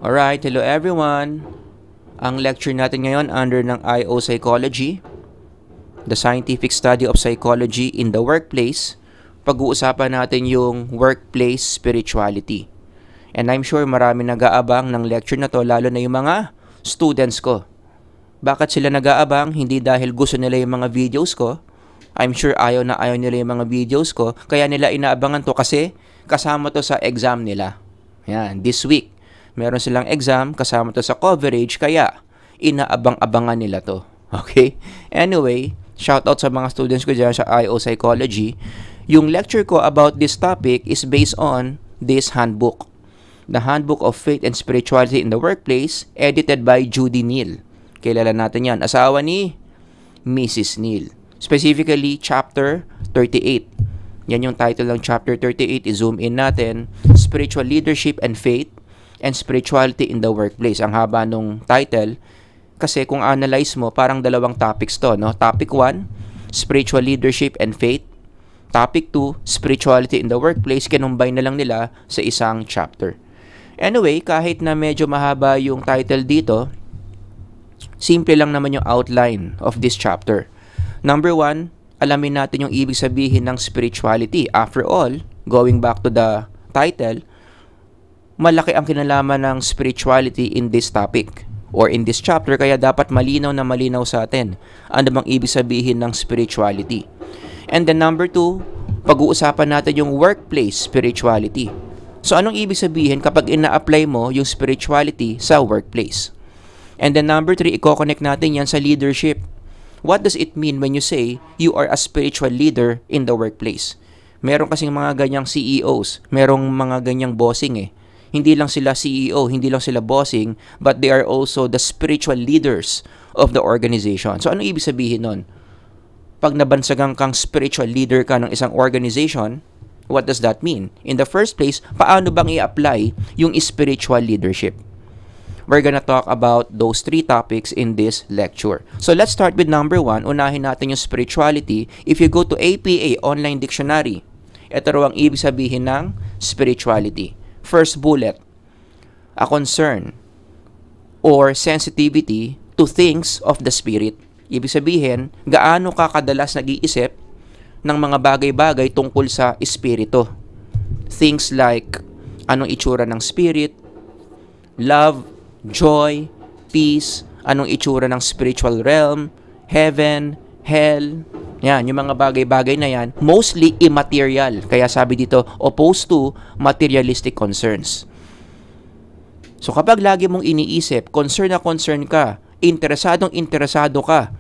Alright, hello everyone. Ang lecture natin ngayon under ng IO Psychology, the scientific study of psychology in the workplace. Pag-uusapan natin yung workplace spirituality. And I'm sure marami nag-aabang ng lecture na to, lalo na yung mga students ko. Bakit sila nag-aabang? Hindi dahil gusto nila yung mga videos ko. I'm sure ayaw na ayaw nila yung mga videos ko. Kaya nila inaabangan to kasi kasama to sa exam nila. Yan, this week. Meron silang exam, kasama to sa coverage, kaya inaabang-abangan nila to. Okay? Anyway, shout out sa mga students ko dyan sa IO Psychology. Yung lecture ko about this topic is based on this handbook. The Handbook of Faith and Spirituality in the Workplace, edited by Judy Neal. Kilala natin yan. Asawa ni Mrs. Neal. Specifically, Chapter 38. Yan yung title ng Chapter 38. I-zoom in natin. Spiritual Leadership and Faith and Spirituality in the Workplace. Ang haba nung title kasi kung analyze mo, parang dalawang topics to, no? Topic 1, Spiritual Leadership and Faith. Topic 2, Spirituality in the Workplace. Kinumbine na lang nila sa isang chapter. Anyway, kahit na medyo mahaba yung title dito, simple lang naman yung outline of this chapter. Number 1, alamin natin yung ibig sabihin ng spirituality. After all, going back to the title, malaki ang kinalaman ng spirituality in this topic or in this chapter, kaya dapat malinaw na malinaw sa atin ano bang ibig sabihin ng spirituality. And then number 2, pag-uusapan natin yung workplace spirituality. So anong ibig sabihin kapag ina-apply mo yung spirituality sa workplace? And then number 3, i-connect natin yan sa leadership. What does it mean when you say you are a spiritual leader in the workplace? Meron kasing mga ganyang CEOs, merong mga ganyang bossing eh. Hindi lang sila CEO, hindi lang sila bossing, but they are also the spiritual leaders of the organization. So ano ibig sabihin nun? Pag nabansagang kang spiritual leader ka ng isang organization, what does that mean? In the first place, paano bang i-apply yung spiritual leadership? We're gonna talk about those 3 topics in this lecture. So let's start with number 1. Unahin natin yung spirituality. If you go to APA Online Dictionary, ito raw ang ibig sabihin ng spirituality. First bullet, a concern or sensitivity to things of the spirit. Ibig sabihin, gaano ka kadalas nag-iisip ng mga bagay-bagay tungkol sa espiritu. Things like, anong itsura ng spirit, love, joy, peace, anong itsura ng spiritual realm, heaven, hell. Yan, yung mga bagay-bagay na yan, mostly immaterial. Kaya sabi dito, opposed to materialistic concerns. So kapag lagi mong iniisip, concern na concern ka, interesado ka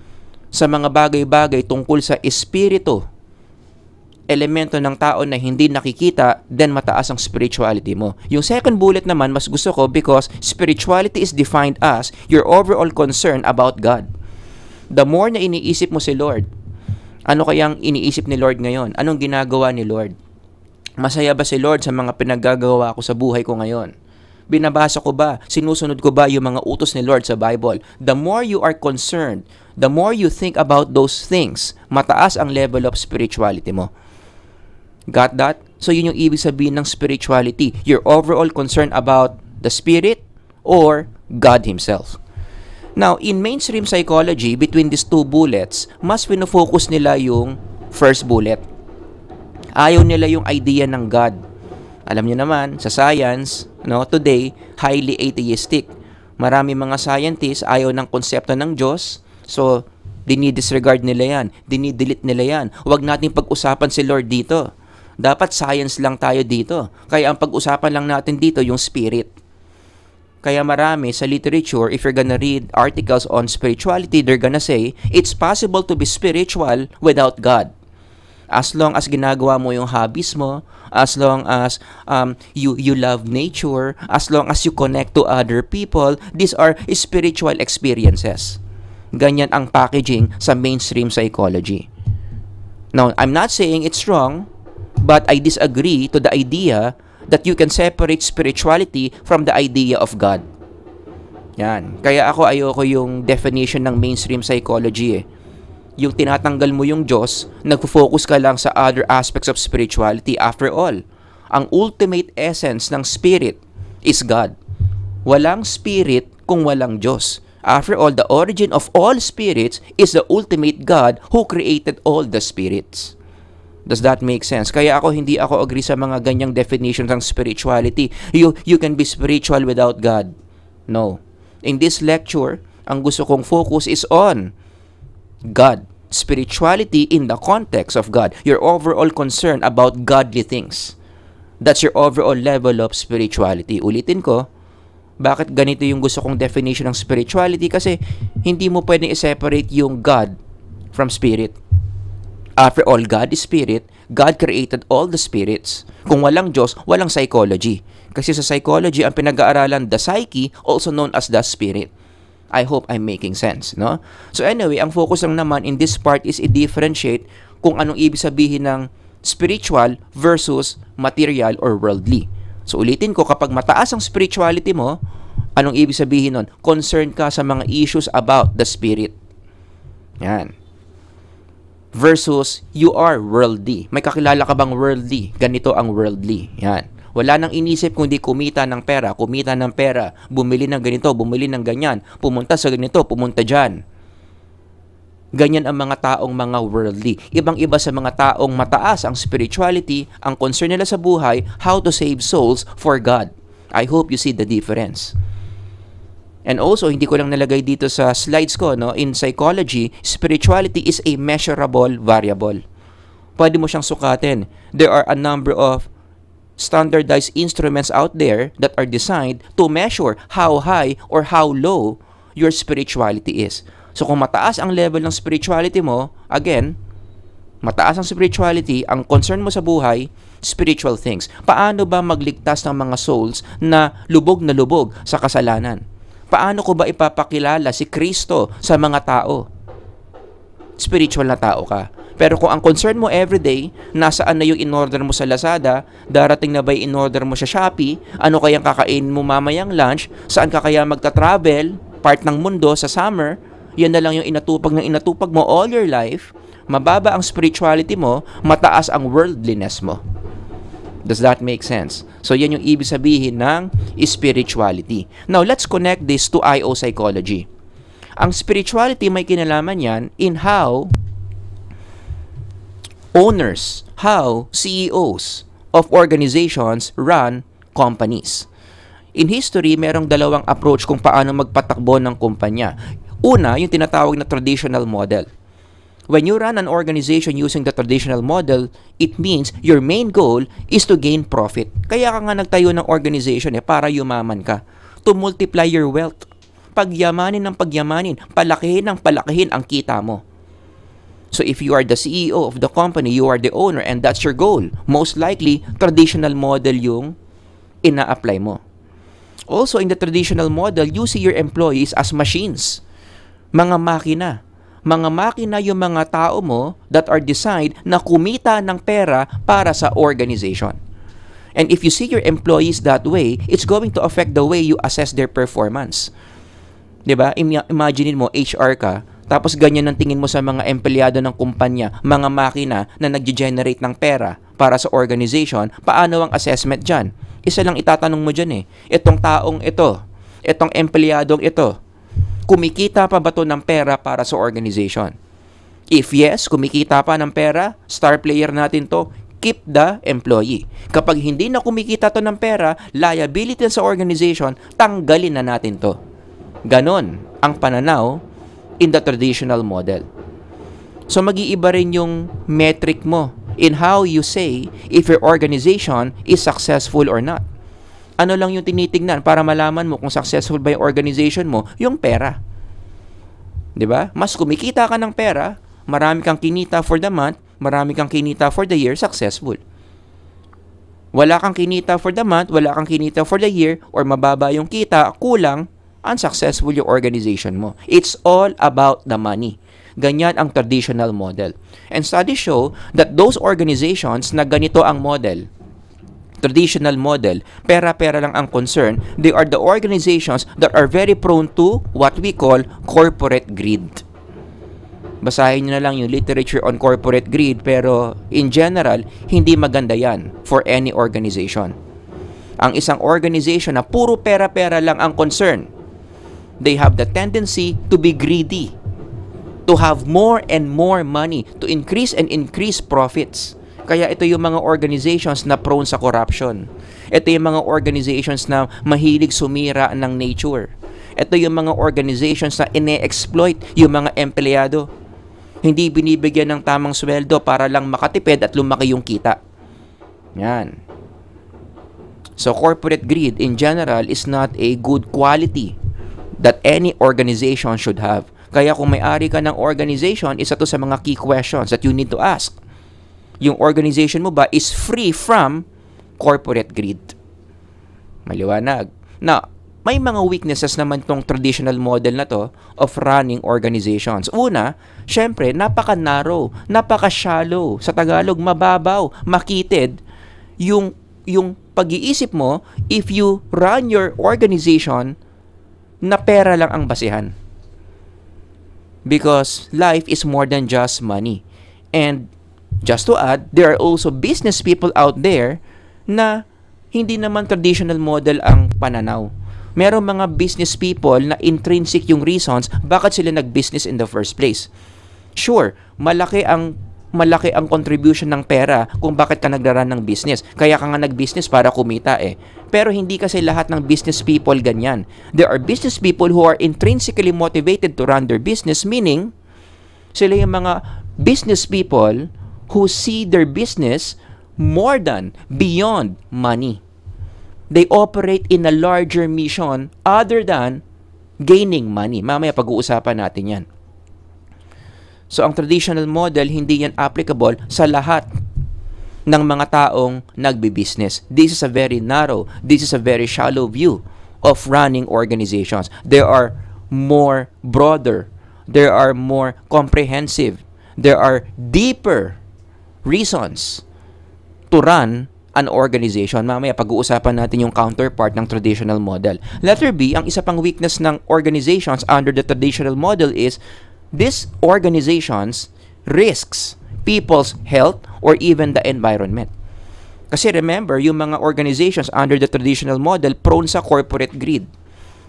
sa mga bagay-bagay tungkol sa espiritu, elemento ng tao na hindi nakikita, then mataas ang spirituality mo. Yung second bullet naman, mas gusto ko because spirituality is defined as your overall concern about God. The more na iniisip mo si Lord, ano kayang iniisip ni Lord ngayon? Anong ginagawa ni Lord? Masaya ba si Lord sa mga pinaggagawa ko sa buhay ko ngayon? Binabasa ko ba? Sinusunod ko ba yung mga utos ni Lord sa Bible? The more you are concerned, the more you think about those things, mataas ang level of spirituality mo. Got that? So yun yung ibig sabihin ng spirituality. Your overall concern about the Spirit or God Himself. Now, in mainstream psychology, between these 2 bullets, mas pinofocus nila yung first bullet. Ayaw nila yung idea ng God. Alam niyo naman, sa science, no, today, highly atheistic. Marami mga scientists ayaw ng konsepto ng Diyos, so dinidisregard nila yan, dinidelete nila yan. Huwag natin pag-usapan si Lord dito. Dapat science lang tayo dito. Kaya ang pag-usapan lang natin dito yung spirit. Kaya marami sa literature, if you're gonna read articles on spirituality, they're gonna say, it's possible to be spiritual without God. As long as ginagawa mo yung hobbies mo, as long as you love nature, as long as you connect to other people, these are spiritual experiences. Ganyan ang packaging sa mainstream psychology. Now, I'm not saying it's wrong, but I disagree to the idea that you can separate spirituality from the idea of God. Yan. Kaya ako ayoko yung definition ng mainstream psychology eh. Yung tinatanggal mo yung Diyos, nagfo-focus ka lang sa other aspects of spirituality. After all, ang ultimate essence ng spirit is God. Walang spirit kung walang Diyos. After all, the origin of all spirits is the ultimate God who created all the spirits. Does that make sense? Kaya hindi ako agree sa mga ganyang definitions ng spirituality. You can be spiritual without God. No. In this lecture, ang gusto kong focus is on God. Spirituality in the context of God. Your overall concern about godly things. That's your overall level of spirituality. Ulitin ko, bakit ganito yung gusto kong definition ng spirituality? Kasi hindi mo pwedeng i-separate yung God from spirit. After all, God is spirit. God created all the spirits. Kung walang Diyos, walang psychology. Kasi sa psychology, ang pinag-aaralan, the psyche, also known as the spirit. I hope I'm making sense, no? So anyway, ang focus lang naman in this part is i-differentiate kung anong ibig sabihin ng spiritual versus material or worldly. So ulitin ko, kapag mataas ang spirituality mo, anong ibig sabihin nun? Concerned ka sa mga issues about the spirit. Yan. Versus, you are worldly. May kakilala ka bang worldly? Ganito ang worldly. Yan. Wala nang inisip kundi kumita ng pera, bumili ng ganito, bumili ng ganyan, pumunta sa ganito, pumunta dyan. Ganyan ang mga taong mga worldly. Ibang-iba sa mga taong mataas ang spirituality, ang concern nila sa buhay, how to save souls for God. I hope you see the difference. And also, hindi ko lang nalagay dito sa slides ko, no? In psychology, spirituality is a measurable variable. Pwede mo siyang sukatin. There are a number of standardized instruments out there that are designed to measure how high or how low your spirituality is. So kung mataas ang level ng spirituality mo, again, mataas ang spirituality, ang concern mo sa buhay, spiritual things. Paano ba magligtas ng mga souls na lubog sa kasalanan? Paano ko ba ipapakilala si Kristo sa mga tao? Spiritual na tao ka. Pero kung ang concern mo everyday, nasaan na yung in-order mo sa Lazada, darating na ba yung in-order mo sa Shopee, ano kayang kakain mo mamayang lunch, saan ka kaya magta-travel, part ng mundo sa summer, yan na lang yung inatupag mo all your life, mababa ang spirituality mo, mataas ang worldliness mo. Does that make sense? So yan yung ibig sabihin ng spirituality. Now, let's connect this to IO psychology. Ang spirituality may kinalaman yan in how owners, how CEOs of organizations run companies. In history, merong dalawang approach kung paano magpatakbo ng kumpanya. Una, yung tinatawag na traditional model. When you run an organization using the traditional model, it means your main goal is to gain profit. Kaya ka nga nagtayo ng organization para yumaman ka. To multiply your wealth. Pagyamanin ng pagyamanin, palakihin ng palakihin ang kita mo. So if you are the CEO of the company, you are the owner, and that's your goal. Most likely, traditional model yung ina-apply mo. Also, in the traditional model, you see your employees as machines. Mga makina. Mga makina yung mga tao mo that are designed na kumita ng pera para sa organization. And if you see your employees that way, it's going to affect the way you assess their performance. Diba? Imagine mo, HR ka, tapos ganyan ang tingin mo sa mga empleyado ng kumpanya, mga makina na nag-generate ng pera para sa organization, paano ang assessment dyan? Isa lang itatanong mo dyan eh. Itong taong ito, itong empleyadong ito, kumikita pa ba ito ng pera para sa organization? If yes, kumikita pa ng pera, star player natin to, keep the employee. Kapag hindi na kumikita to ng pera, liability sa organization, tanggalin na natin to. Ganon ang pananaw in the traditional model. So mag-iiba rin yung metric mo in how you say if your organization is successful or not. Ano lang yung tinitingnan para malaman mo kung successful ba yung organization mo? Yung pera. 'Di ba? Mas kumikita ka ng pera, marami kang kinita for the month, marami kang kinita for the year, successful. Wala kang kinita for the month, wala kang kinita for the year, or mababa yung kita, kulang, unsuccessful yung organization mo. It's all about the money. Ganyan ang traditional model. And studies show that those organizations na ganito ang model, traditional model, pera-pera lang ang concern, they are the organizations that are very prone to what we call corporate greed. Basahin nyo na lang yung literature on corporate greed, pero in general, hindi maganda yan for any organization. Ang isang organization na puro pera-pera lang ang concern, they have the tendency to be greedy, to have more and more money, to increase and increase profits. Kaya ito yung mga organizations na prone sa corruption. Ito yung mga organizations na mahilig sumira ng nature. Ito yung mga organizations na ine-exploit yung mga empleyado. Hindi binibigyan ng tamang sweldo para lang makatipid at lumaki yung kita. Yan. So corporate greed in general is not a good quality that any organization should have. Kaya kung may-ari ka ng organization, isa to sa mga key questions that you need to ask. Yung organization mo ba is free from corporate greed? Maliwanag. Now, may mga weaknesses naman tong traditional model na to of running organizations. Una, syempre, napaka-narrow, napaka-shallow. Sa Tagalog, mababaw, makitid. Yung pag-iisip mo, if you run your organization, na pera lang ang basihan. Because life is more than just money. And just to add, there are also business people out there na hindi naman traditional model ang pananaw. Merong mga business people na intrinsic yung reasons bakit sila nag-business in the first place. Sure, malaki ang contribution ng pera kung bakit ka nagraran ng business. Kaya ka nga nag-business para kumita eh. Pero hindi kasi lahat ng business people ganyan. There are business people who are intrinsically motivated to run their business, meaning sila yung mga business people who see their business more than, beyond money. They operate in a larger mission other than gaining money. Mamaya pag-uusapan natin yan. So, ang traditional model, hindi yan applicable sa lahat ng mga taong nagbi-business. This is a very narrow, this is a very shallow view of running organizations. There are more broader, there are more comprehensive, there are deeper reasons to run an organization. Mamaya pag-uusapan natin yung counterpart ng traditional model. Letter B, ang isa pang weakness ng organizations under the traditional model is these organizations risks people's health or even the environment. Kasi remember, yung mga organizations under the traditional model prone sa corporate greed.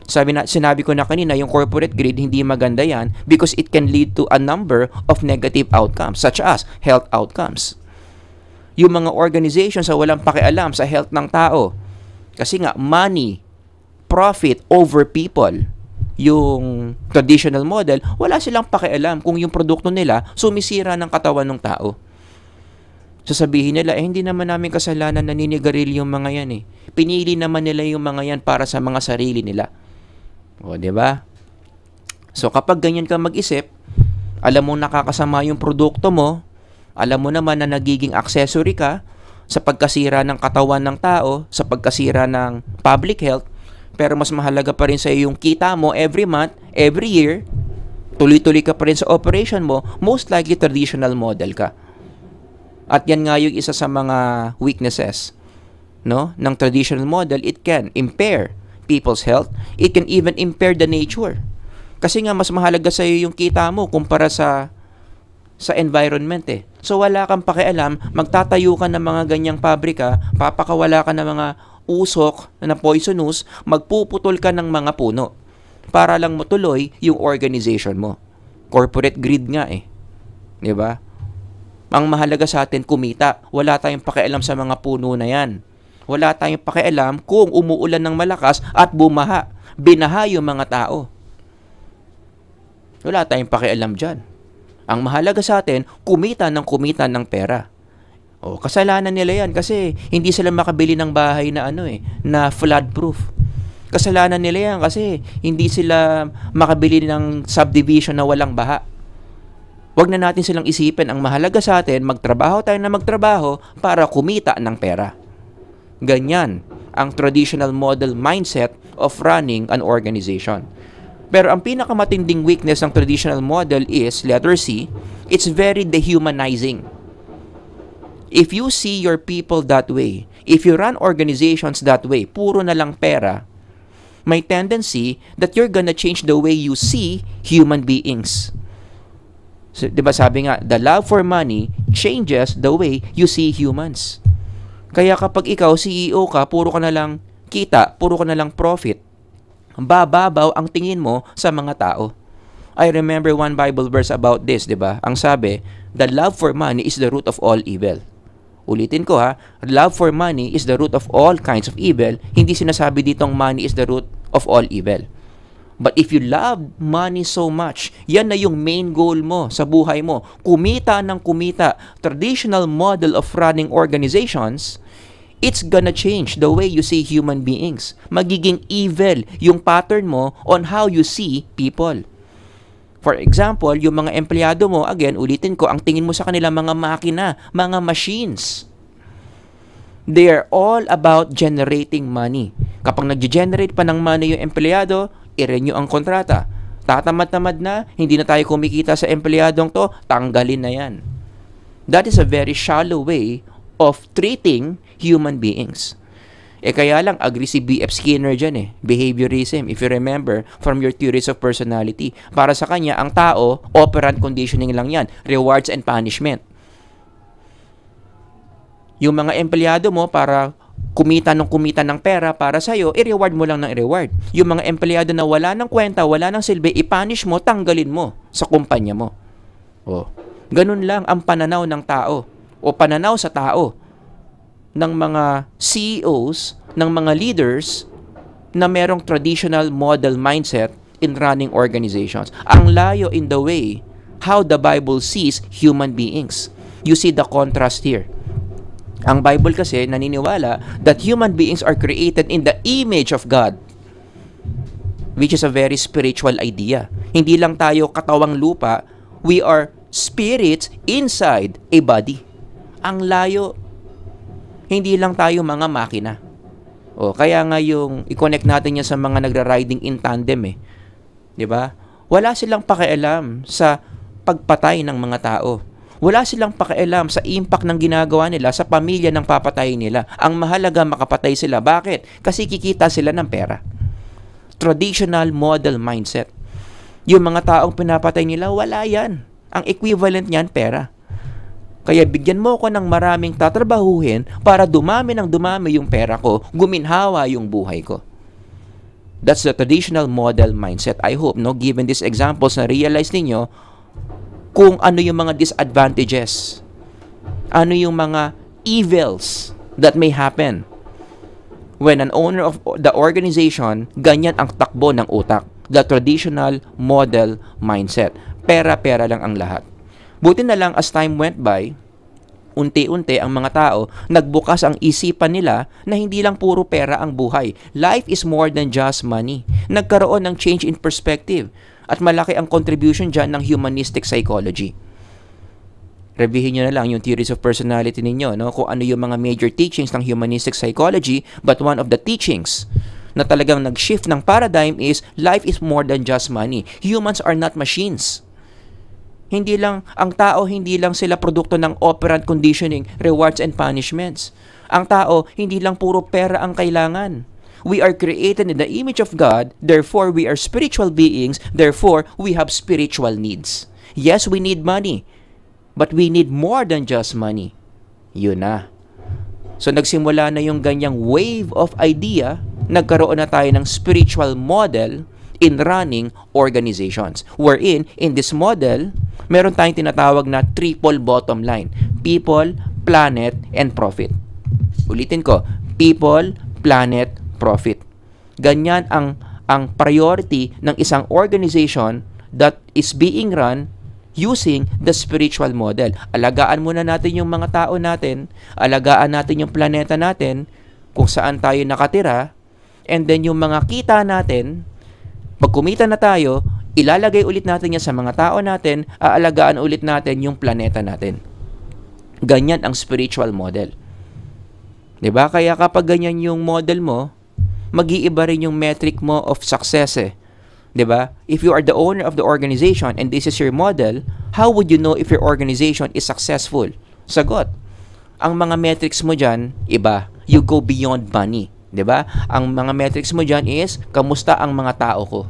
Sinabi ko na kanina, yung corporate greed, hindi maganda yan because it can lead to a number of negative outcomes such as health outcomes. Yung mga organizations na walang pakialam sa health ng tao. Kasi nga, money, profit over people. Yung traditional model, wala silang pakialam kung yung produkto nila sumisira ng katawan ng tao. Sasabihin nila, hindi naman namin kasalanan naninigaril yung mga yan eh. Pinili naman nila yung mga yan para sa mga sarili nila. O, diba? So, kapag ganyan ka mag-isip, alam mo nakakasama yung produkto mo, alam mo naman na nagiging accessory ka sa pagkasira ng katawan ng tao, sa pagkasira ng public health, pero mas mahalaga pa rin sa iyo yung kita mo every month, every year, tuloy-tuloy ka pa rin sa operation mo, most likely traditional model ka. At yan nga yung isa sa mga weaknesses, no, ng traditional model. It can impair people's health, it can even impair the nature. Kasi nga mas mahalaga sa iyo yung kita mo kumpara sa environment eh. So wala kang pakialam, magtatayo ka ng mga ganyang pabrika, papakawala ka ng mga usok na poisonous, magpuputol ka ng mga puno para lang matuloy yung organization mo. Corporate greed nga eh. 'Di ba? Ang mahalaga sa atin kumita. Wala tayong pakialam sa mga puno na 'yan. Wala tayong pakialam kung umuulan ng malakas at bumaha, binaha yung mga tao. Wala tayong pakialam diyan. Ang mahalaga sa atin, kumita ng pera. O, kasalanan nila yan kasi hindi sila makabili ng bahay na na flood proof. Kasalanan nila yan kasi hindi sila makabili ng subdivision na walang baha. Huwag na natin silang isipin. Ang mahalaga sa atin, magtrabaho tayo na magtrabaho para kumita ng pera. Ganyan ang traditional model mindset of running an organization. Pero ang pinakamatinding weakness ng traditional model is, letter C, it's very dehumanizing. If you see your people that way, if you run organizations that way, puro na lang pera, may tendency that you're gonna change the way you see human beings. So, diba sabi nga, the love for money changes the way you see humans. Kaya kapag ikaw, CEO ka, puro ka na lang kita, puro ka na lang profit, bababaw ang tingin mo sa mga tao. I remember one Bible verse about this, di ba? Ang sabi, the love for money is the root of all evil. Ulitin ko ha, love for money is the root of all kinds of evil. Hindi sinasabi ditong money is the root of all evil. But if you love money so much, yan na yung main goal mo sa buhay mo. Kumita ng kumita. Traditional model of running organizations, it's gonna change the way you see human beings. Magiging evil yung pattern mo on how you see people. For example, yung mga empleyado mo, again, ulitin ko, ang tingin mo sa kanila mga makina, mga machines. They are all about generating money. Kapag nag-generate pa ng money yung empleyado, i-renew ang kontrata. Tatamad-tamad na, hindi na tayo kumikita sa empleyadong to, tanggalin na yan. That is a very shallow way of treating human beings. Kaya lang, agree si B.F. Skinner dyan behaviorism, if you remember, from your theories of personality. Para sa kanya, ang tao, operant conditioning lang yan, rewards and punishment. Yung mga empleyado mo, para kumita ng pera para sa'yo, i-reward mo lang ng i-reward. Yung mga empleyado na wala ng kwenta, wala ng silbi, i-punish mo, tanggalin mo sa kumpanya mo. Ganun lang ang pananaw ng tao o pananaw sa tao ng mga CEOs, ng mga leaders na merong traditional model mindset in running organizations. Ang layo in the way how the Bible sees human beings. You see the contrast here. Ang Bible kasi naniniwala that human beings are created in the image of God, which is a very spiritual idea. Hindi lang tayo katawang lupa, we are spirits inside a body. Ang layo. Hindi lang tayo mga makina. Kaya nga yung i-connect natin yan sa mga nagra-riding in tandem 'Di ba? Wala silang pakialam sa pagpatay ng mga tao. Wala silang pakialam sa impact ng ginagawa nila sa pamilya ng papatayin nila. Ang mahalaga makapatay sila. Bakit? Kasi kikita sila ng pera. Traditional model mindset. Yung mga taong pinapatay nila, wala yan. Ang equivalent niyan, pera. Kaya bigyan mo ko ng maraming tatrabahuhin para dumami ng dumami yung pera ko, guminhawa yung buhay ko. That's the traditional model mindset. I hope, given these examples, na realize ninyo kung ano yung mga disadvantages, ano yung mga evils that may happen when an owner of the organization, ganyan ang takbo ng utak. The traditional model mindset. Pera-pera lang ang lahat. Buti na lang as time went by, unti-unti ang mga tao, nagbukas ang isipan nila na hindi lang puro pera ang buhay. Life is more than just money. Nagkaroon ng change in perspective at malaki ang contribution dyan ng humanistic psychology. Revihin nyo na lang yung theories of personality ninyo, kung ano yung mga major teachings ng humanistic psychology, but one of the teachings na talagang nag-shift ng paradigm is life is more than just money. Humans are not machines. Ang tao, hindi lang sila produkto ng operant conditioning, rewards and punishments. Ang tao, hindi lang puro pera ang kailangan. We are created in the image of God, therefore we are spiritual beings, therefore we have spiritual needs. Yes, we need money, but we need more than just money. Yun na. So nagsimula na yung ganyang wave of idea, nagkaroon na tayo ng spiritual model in running organizations. Wherein, in this model, meron tayong tinatawag na triple bottom line. People, planet, and profit. Ulitin ko, people, planet, profit. Ganyan ang priority ng isang organization that is being run using the spiritual model. Alagaan muna natin yung mga tao natin, alagaan natin yung planeta natin, kung saan tayo nakatira, and then yung mga kita natin, pag kumita na tayo, ilalagay ulit natin yan sa mga tao natin, aalagaan ulit natin yung planeta natin. Ganyan ang spiritual model. 'Di ba? Kaya kapag ganyan yung model mo, mag-iiba rin yung metric mo of success 'Di ba? If you are the owner of the organization and this is your model, how would you know if your organization is successful? Sagot. Ang mga metrics mo diyan, iba. You go beyond money. 'Di ba? Ang mga metrics mo diyan is, kamusta ang mga tao ko?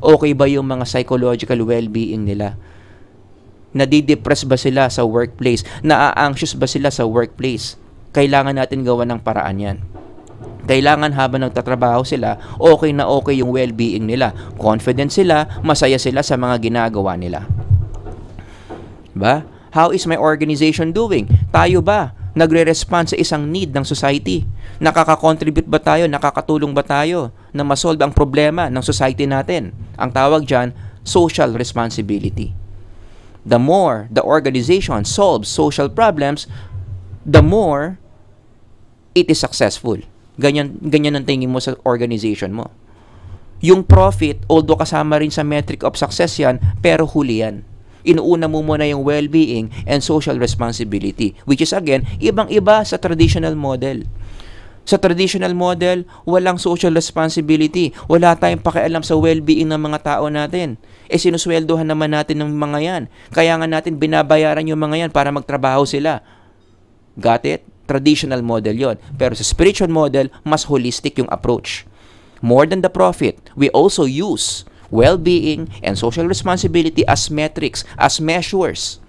Okay ba yung mga psychological well-being nila? Nadidepress ba sila sa workplace? Naa-anxious ba sila sa workplace? kailangan natin gawa ng paraan yan. Kailangan habang nagtatrabaho sila, okay na okay yung well-being nila. Confident sila, masaya sila sa mga ginagawa nila. Ba? How is my organization doing? Tayo ba nagre-respond sa isang need ng society? Nakaka-contribute ba tayo? Nakakatulong ba tayo na masolve ang problema ng society natin? Ang tawag dyan, social responsibility. The more the organization solves social problems, the more it is successful. Ganyan ang tingin mo sa organization mo. Yung profit, although kasama rin sa metric of success yan, pero huli yan. Inuuna mo muna yung well-being and social responsibility, which is again, ibang-iba sa traditional model. Sa traditional model, walang social responsibility. Wala tayong pakialam sa well-being ng mga tao natin. Sinusweldohan naman natin ng mga yan. Kaya nga natin binabayaran yung mga yan para magtrabaho sila. Got it? Traditional model yon. Pero sa spiritual model, mas holistic yung approach. More than the profit, we also use well-being and social responsibility as metrics, as measures,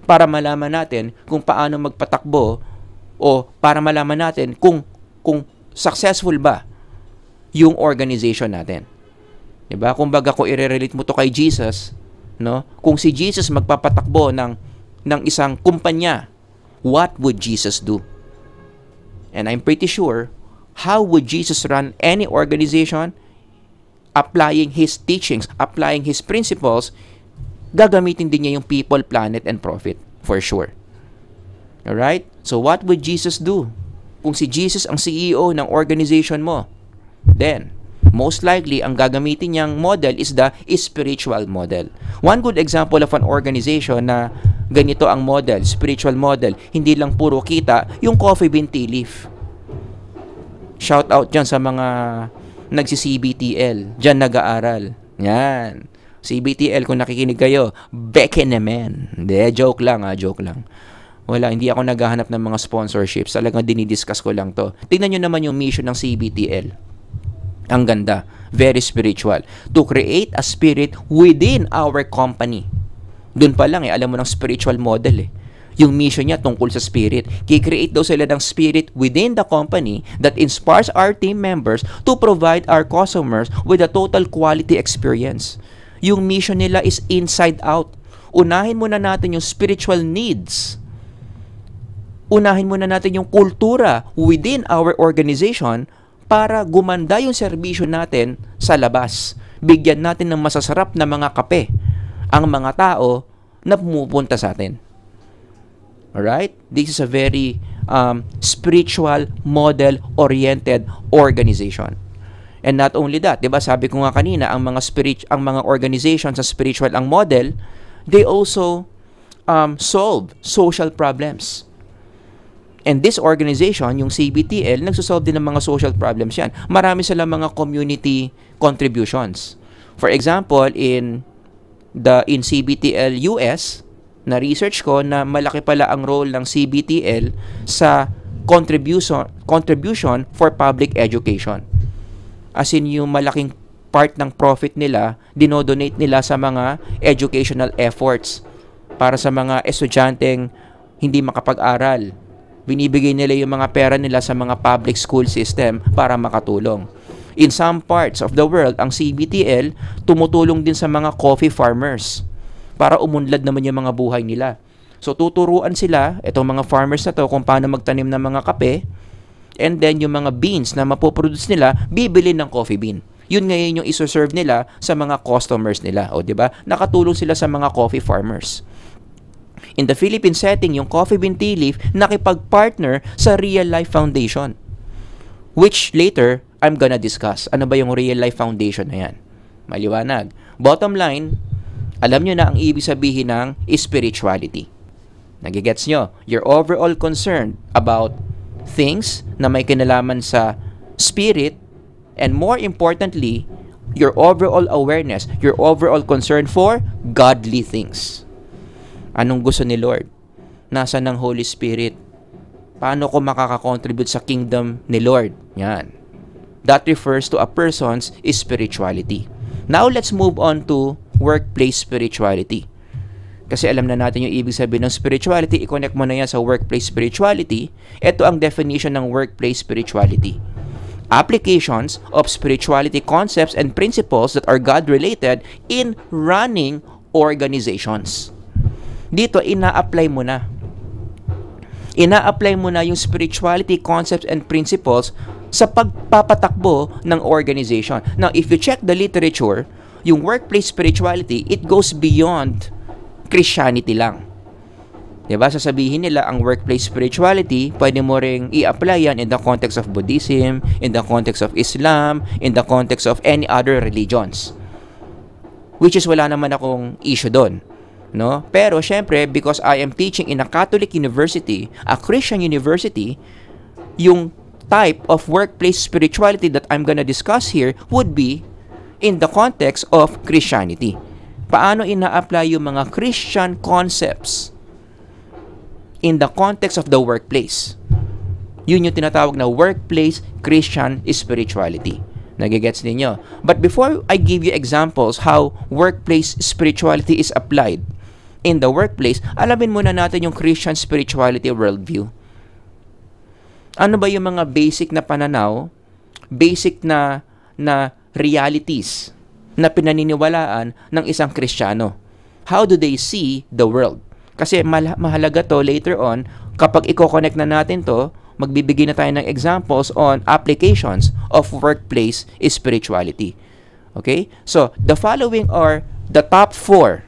para malaman natin kung paano magpatakbo o para malaman natin kung successful ba yung organization natin. Diba? Kumbaga, kung i-relate mo to kay Jesus, no? Kung si Jesus magpapatakbo ng isang kumpanya, what would Jesus do? And I'm pretty sure, how would Jesus run any organization? Applying His teachings, applying His principles, gagamitin din niya yung people, planet, and profit, for sure. Alright? So what would Jesus do? Kung si Jesus ang CEO ng organization mo, then, most likely, ang gagamitin niyang model is the spiritual model. One good example of an organization na ganito ang model, spiritual model, hindi lang puro kita, yung Coffee Bean Tea Leaf. Shout out dyan sa mga nagsi-CBTL, dyan nag-aaral. Yan. CBTL, kung nakikinig kayo, beke naman. Hindi, joke lang. Wala, hindi ako naghahanap ng mga sponsorships. Talagang dinidiscuss ko lang to. Tingnan nyo naman yung mission ng CBTL. Ang ganda. Very spiritual. To create a spirit within our company. Doon pa lang alam mo ng spiritual model Yung mission niya tungkol sa spirit. Ki-create daw sila ng spirit within the company that inspires our team members to provide our customers with a total quality experience. Yung mission nila is inside out. Unahin muna natin yung spiritual needs. Unahin muna natin yung kultura within our organization para gumanda yung serbisyo natin sa labas. Bigyan natin ng masasarap na mga kape ang mga tao na pumupunta sa atin. Alright? This is a very spiritual, model-oriented organization. And not only that, 'di ba? Sabi ko nga kanina, ang mga organizations sa spiritual ang model, they also solve social problems. And this organization, yung CBTL, nagsosolve din ng mga social problems yan. Marami silang mga community contributions. For example, in CBTL US, na research ko na malaki pala ang role ng CBTL sa contribution for public education. As in, yung malaking part ng profit nila, dinodonate nila sa mga educational efforts para sa mga estudyanteng hindi makapag-aral. Binibigay nila yung mga pera nila sa mga public school system para makatulong. In some parts of the world, ang CBTL tumutulong din sa mga coffee farmers para umunlad naman yung mga buhay nila. So, tuturuan sila, itong mga farmers na to, kung paano magtanim ng mga kape, and then yung mga beans na mapoproduce nila, bibili ng coffee bean. Yun ngayon yung isoserve nila sa mga customers nila. O, diba? Nakatulong sila sa mga coffee farmers. In the Philippine setting, yung Coffee Bean Tea Leaf nakipag-partner sa Real Life Foundation, which later, I'm gonna discuss. Ano ba yung Real Life Foundation na yan? Maliwanag. Bottom line, alam nyo na ang ibig sabihin ng spirituality. Nagigets nyo? You're overall concerned about things na may kinalaman sa spirit, and more importantly, your overall awareness, your overall concern for godly things. Anong gusto ni Lord? Nasaan ng Holy Spirit? Paano ko makakakontribute sa kingdom ni Lord? Yan. That refers to a person's spirituality. Now, let's move on to workplace spirituality. Kasi alam na natin yung ibig sabihin ng spirituality, i-connect mo na yan sa workplace spirituality. Ito ang definition ng workplace spirituality. Applications of spirituality concepts and principles that are God-related in running organizations. Dito, ina-apply mo na. Ina-apply mo na yung spirituality concepts and principles sa pagpapatakbo ng organization. Now, if you check the literature, yung workplace spirituality, it goes beyond Christianity lang. Diba? Sasabihin nila ang workplace spirituality, pwede mo ring i-apply yan in the context of Buddhism, in the context of Islam, in the context of any other religions. Which is wala naman akong issue doon. No? Pero syempre, because I am teaching in a Catholic university, a Christian university, yung type of workplace spirituality that I'm gonna discuss here would be in the context of Christianity. Paano ina-apply yung mga Christian concepts in the context of the workplace? Yun yung tinatawag na workplace Christian spirituality. Nagigets ninyo? But before I give you examples how workplace spirituality is applied in the workplace, alamin muna natin yung Christian spirituality worldview. Ano ba yung mga basic na pananaw, basic na realities na pinaniniwalaan ng isang Kristiyano? How do they see the world? Kasi mahalaga to later on, kapag i-connect na natin to, magbibigay na tayo ng examples on applications of workplace spirituality. Okay? So, the following are the top 4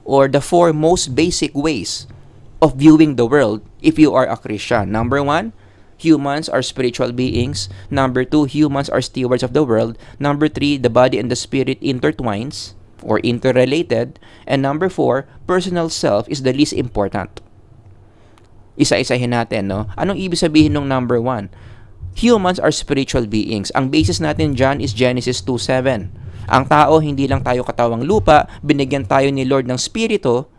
or the 4 most basic ways of viewing the world if you are a Christian. Number 1, humans are spiritual beings. Number 2, humans are stewards of the world. Number 3, the body and the spirit intertwines or interrelated. And number 4, personal self is the least important. Isa-isahin natin, no? Anong ibig sabihin ng number 1? Humans are spiritual beings. Ang basis natin dyan is Genesis 2:7. Ang tao, hindi lang tayo katawang lupa, binigyan tayo ni Lord ng spirito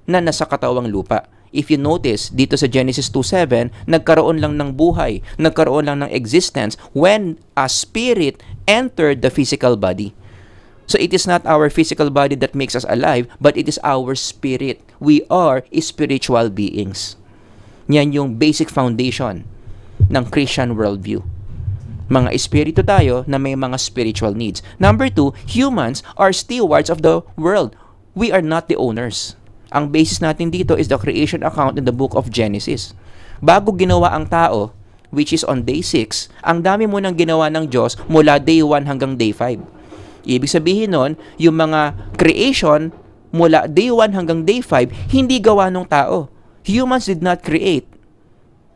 na nasa katawang lupa. If you notice, dito sa Genesis 2:7, nagkaroon lang ng buhay, nagkaroon lang ng existence when a spirit entered the physical body. So it is not our physical body that makes us alive, but it is our spirit. We are spiritual beings. Yan yung basic foundation ng Christian worldview. Mga espiritu tayo na may mga spiritual needs. Number 2, humans are stewards of the world. We are not the owners. Ang basis natin dito is the creation account in the book of Genesis. Bago ginawa ang tao, which is on day 6, ang dami mo nang ginawa ng Diyos mula day 1 hanggang day 5. Ibig sabihin nun, yung mga creation mula day 1 hanggang day 5, hindi gawa ng tao. Humans did not create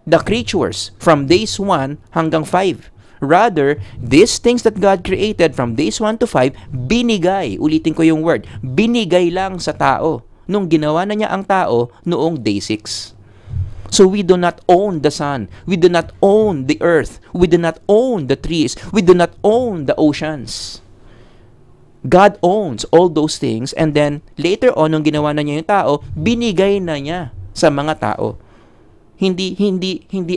the creatures from days 1 hanggang 5. Rather, these things that God created from days 1 to 5, binigay, ulitin ko yung word, binigay lang sa tao nung ginawa na niya ang tao noong day 6. So we do not own the sun. We do not own the earth. We do not own the trees. We do not own the oceans. God owns all those things, and then later on, nung ginawa na niya yung tao, binigay na niya sa mga tao. Hindi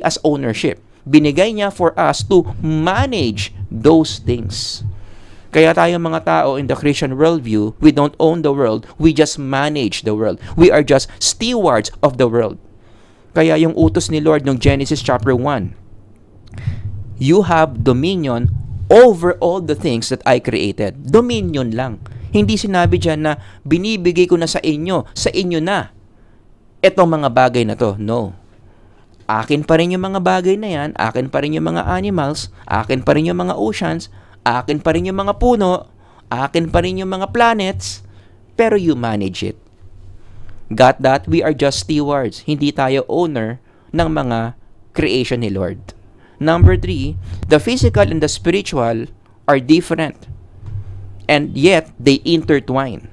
as ownership. Binigay niya for us to manage those things. Kaya tayo mga tao in the Christian worldview, we don't own the world, we just manage the world. We are just stewards of the world. Kaya yung utos ni Lord ng Genesis chapter 1, you have dominion over all the things that I created. Dominion lang. Hindi sinabi dyan na binibigay ko na sa inyo na etong mga bagay na to. No. Akin pa rin yung mga bagay na yan, akin pa rin yung mga animals, akin pa rin yung mga oceans, akin pa rin yung mga puno, akin pa rin yung mga planets, pero you manage it. Got that? We are just stewards. Hindi tayo owner ng mga creation ni Lord. Number 3, the physical and the spiritual are different. And yet, they intertwine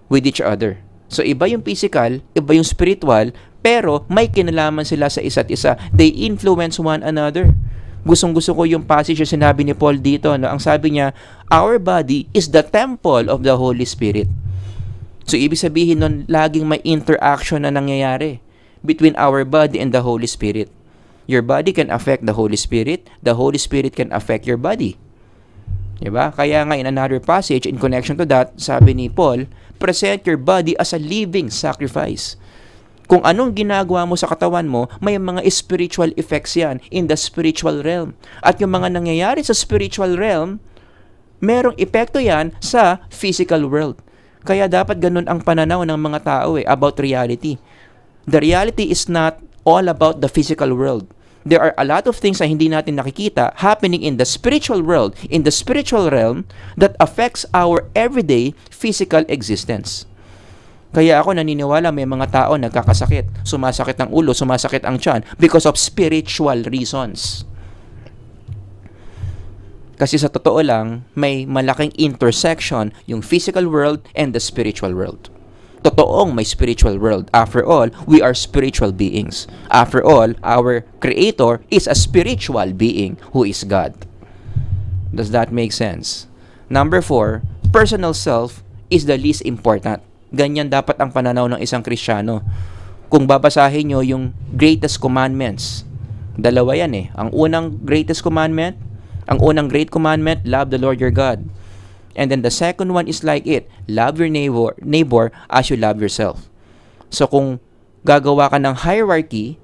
with each other. So, iba yung physical, iba yung spiritual, pero may kinalaman sila sa isa't isa. They influence one another. Gustong-gusto ko yung passage na sinabi ni Paul dito. No? Ang sabi niya, our body is the temple of the Holy Spirit. So, ibig sabihin nun, laging may interaction na nangyayari between our body and the Holy Spirit. Your body can affect the Holy Spirit can affect your body. Diba? Kaya nga in another passage, in connection to that, sabi ni Paul, present your body as a living sacrifice. Kung anong ginagawa mo sa katawan mo, may mga spiritual effects yan in the spiritual realm. At yung mga nangyayari sa spiritual realm, merong epekto yan sa physical world. Kaya dapat ganun ang pananaw ng mga tao about reality. The reality is not all about the physical world. There are a lot of things na hindi natin nakikita happening in the spiritual world, in the spiritual realm, that affects our everyday physical existence. Kaya ako naniniwala may mga tao nagkakasakit, sumasakit ang ulo, sumasakit ang tiyan because of spiritual reasons. Kasi sa totoo lang, may malaking intersection yung physical world and the spiritual world. Totoong may spiritual world. After all, we are spiritual beings. After all, our Creator is a spiritual being who is God. Does that make sense? Number 4, personal self is the least important. Ganyan dapat ang pananaw ng isang Kristiyano. Kung babasahin nyo yung greatest commandments, dalawa yan Ang unang greatest commandment, ang unang great commandment, love the Lord your God. And then the second one is like it, love your neighbor as you love yourself. So kung gagawa ka ng hierarchy,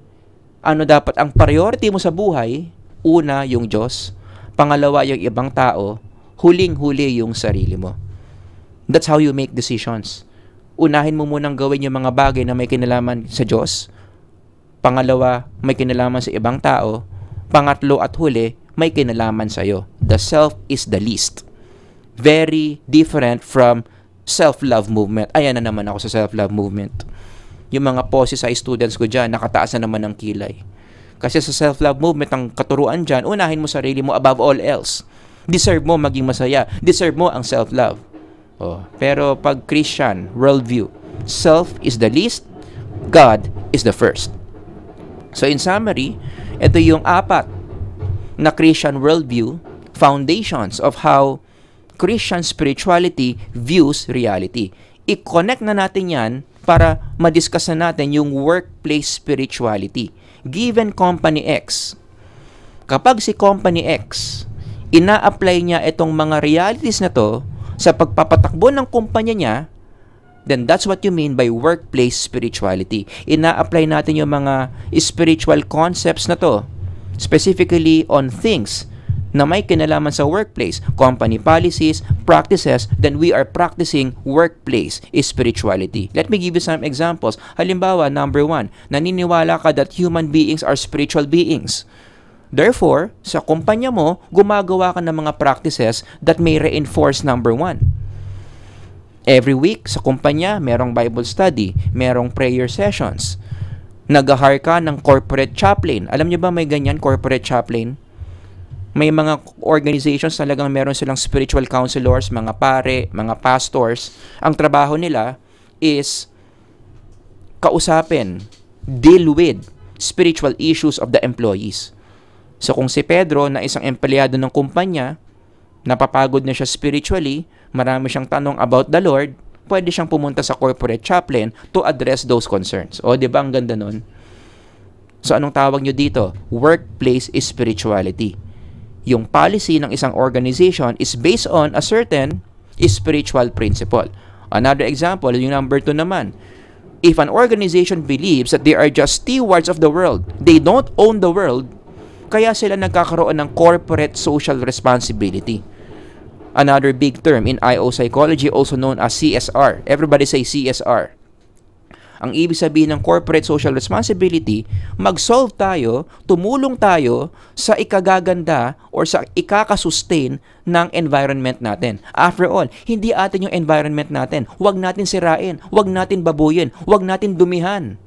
ano dapat ang priority mo sa buhay? Una, yung Diyos. Pangalawa, yung ibang tao. Huling-huli yung sarili mo. That's how you make decisions. Unahin mo munang gawin yung mga bagay na may kinalaman sa Diyos. Pangalawa, may kinalaman sa ibang tao. Pangatlo at huli, may kinalaman sa iyo. The self is the least. Very different from self-love movement. Ayan na naman ako sa self-love movement. Yung mga poses sa students ko dyan, nakataas na naman ng kilay. Kasi sa self-love movement, ang katuruan dyan, unahin mo sarili mo above all else. Deserve mo maging masaya. Deserve mo ang self-love. Pero pag Christian worldview, self is the least, God is the first. So in summary, ito yung 4 na Christian worldview, foundations of how Christian spirituality views reality. I-connect na natin yan para madiscuss na natin yung workplace spirituality. Given Company X, kapag si Company X, ina-apply niya itong mga realities na to sa pagpapatakbo ng kumpanya niya, then that's what you mean by workplace spirituality. Ina-apply natin yung mga spiritual concepts na to, specifically on things na may kinalaman sa workplace, company policies, practices, then we are practicing workplace spirituality. Let me give you some examples. Halimbawa, number 1, naniniwala ka that human beings are spiritual beings. Therefore, sa kumpanya mo, gumagawa ka ng mga practices that may reinforce number 1. Every week, sa kumpanya, merong Bible study, merong prayer sessions. Nag-hire ka ng corporate chaplain. Alam niyo ba may ganyan, corporate chaplain? May mga organizations talagang meron silang spiritual counselors, mga pare, mga pastors. Ang trabaho nila is kausapin, deal with spiritual issues of the employees. So kung si Pedro na isang empleyado ng kumpanya, napapagod na siya spiritually, marami siyang tanong about the Lord, pwede siyang pumunta sa corporate chaplain to address those concerns. O, di ba ang ganda nun? So anong tawag nyo dito? Workplace spirituality. Yung policy ng isang organization is based on a certain spiritual principle. Another example, yung number 2 naman. If an organization believes that they are just stewards of the world, they don't own the world, kaya sila nagkakaroon ng corporate social responsibility. Another big term in IO psychology, also known as CSR. Everybody say CSR. Ang ibig sabihin ng corporate social responsibility, mag-solve tayo, tumulong tayo sa ikagaganda or sa ikakasustain ng environment natin. After all, hindi atin yung environment natin. Huwag natin sirain, huwag natin babuyin, huwag natin dumihan.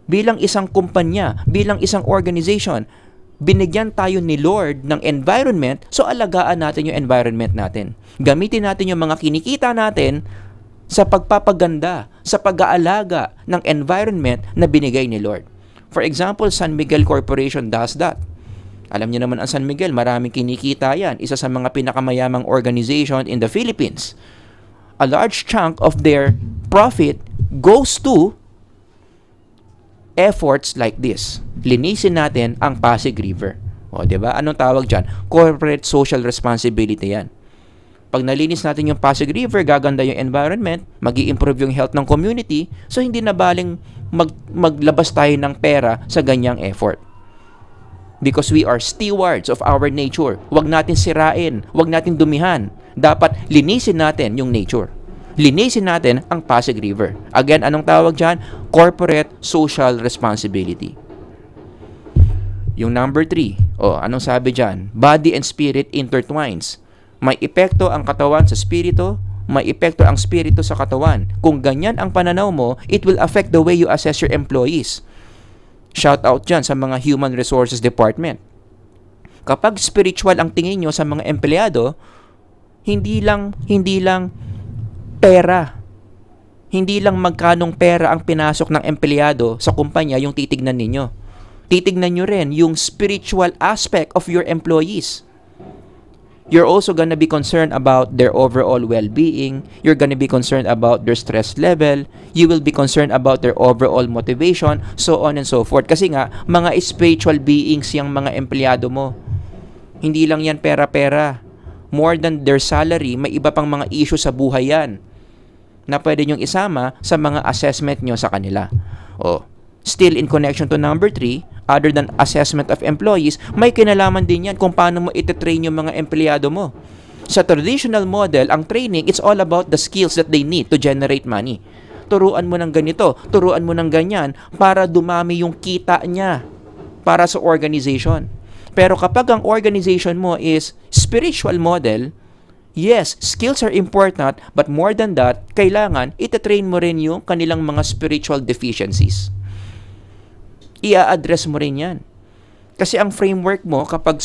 Bilang isang kumpanya, bilang isang organization, binigyan tayo ni Lord ng environment, so alagaan natin yung environment natin. Gamitin natin yung mga kinikita natin sa pagpapaganda, sa pag-aalaga ng environment na binigay ni Lord. For example, San Miguel Corporation does that. Alam niyo naman ang San Miguel, maraming kinikita yan. Isa sa mga pinakamayamang organization in the Philippines. A large chunk of their profit goes to efforts like this. Linisin natin ang Pasig River. O, di ba? Anong tawag dyan? Corporate social responsibility yan. Pag nalinis natin yung Pasig River, gaganda yung environment, mag-i-improve yung health ng community, so hindi na baling maglabas tayo ng pera sa ganyang effort. Because we are stewards of our nature. Huwag natin sirain, huwag natin dumihan. Dapat linisin natin yung nature. Linisin natin ang Pasig River. Again, anong tawag dyan? Corporate social responsibility. Yung number 3, anong sabi dyan? Body and spirit intertwines. May epekto ang katawan sa spirito, may epekto ang spirito sa katawan. Kung ganyan ang pananaw mo, it will affect the way you assess your employees. Shout out dyan sa mga Human Resources Department. Kapag spiritual ang tingin nyo sa mga empleyado, hindi lang pera. Hindi lang magkanong pera ang pinasok ng empleyado sa kumpanya yung titignan ninyo. Titignan nyo rin yung spiritual aspect of your employees. You're also gonna be concerned about their overall well-being. You're gonna be concerned about their stress level. You will be concerned about their overall motivation, so on and so forth. Kasi nga, mga spiritual beings yung mga empleyado mo. Hindi lang yan pera-pera. More than their salary, may iba pang mga issue sa buhay yan na pwede nyong isama sa mga assessment nyo sa kanila. Still in connection to number 3, other than assessment of employees, may kinalaman din yan kung paano mo ititrain yung mga empleyado mo. Sa traditional model, ang training, it's all about the skills that they need to generate money. Turuan mo ng ganito, turuan mo ng ganyan, para dumami yung kita niya para sa organization. Pero kapag ang organization mo is spiritual model, yes, skills are important, but more than that, kailangan ititrain mo rin yung kanilang mga spiritual deficiencies. Ia-address mo rin yan. Kasi ang framework mo, kapag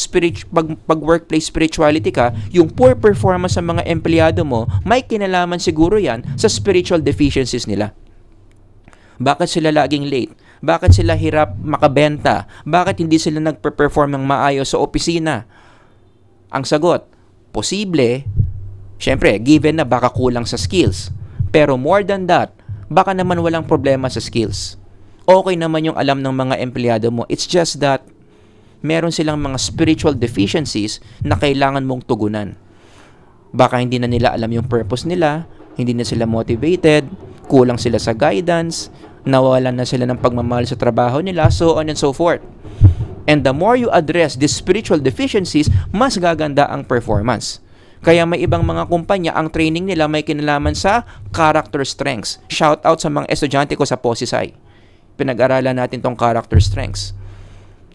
pag workplace spirituality ka, yung poor performance sa mga empleyado mo, may kinalaman siguro yan sa spiritual deficiencies nila. Bakit sila laging late? Bakit sila hirap makabenta? Bakit hindi sila nagpe-perform ng maayos sa opisina? Ang sagot, posible, syempre, given na baka kulang sa skills. Pero more than that, baka naman walang problema sa skills. Okay naman yung alam ng mga empleyado mo. It's just that meron silang mga spiritual deficiencies na kailangan mong tugunan. Baka hindi na nila alam yung purpose nila, hindi na sila motivated, kulang sila sa guidance, nawalan na sila ng pagmamahal sa trabaho nila, so on and so forth. And the more you address these spiritual deficiencies, mas gaganda ang performance. Kaya may ibang mga kumpanya, ang training nila may kinalaman sa character strengths. Shout out sa mga estudyante ko sa POSISI. Pinag-aralan natin tong character strengths.